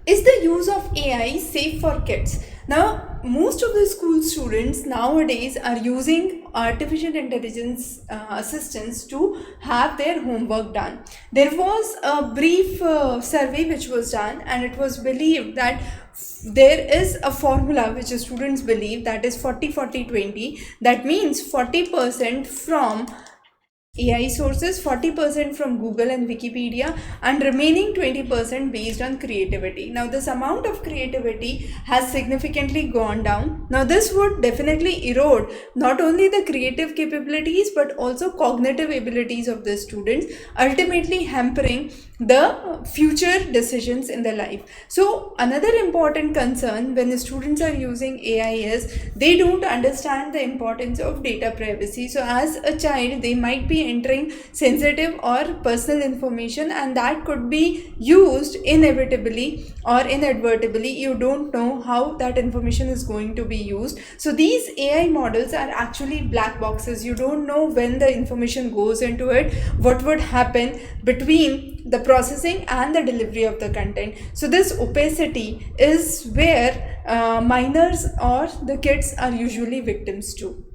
Is the use of AI safe for kids? Now, most of the school students nowadays are using artificial intelligence assistants to have their homework done. There was a brief survey which was done, and it was believed that there is a formula which the students believe, that is 40-40-20. That means 40% from AI sources, 40% from Google and Wikipedia, and remaining 20% based on creativity. Now, this amount of creativity has significantly gone down. Now, this would definitely erode not only the creative capabilities but also cognitive abilities of the students, ultimately hampering the future decisions in their life. So, another important concern when the students are using AI is they don't understand the importance of data privacy. So, as a child, they might be entering sensitive or personal information, and that could be used inevitably or inadvertently. You don't know how that information is going to be used. So these AI models are actually black boxes. You don't know when the information goes into it, what would happen between the processing and the delivery of the content. So this opacity is where minors or the kids are usually victims to.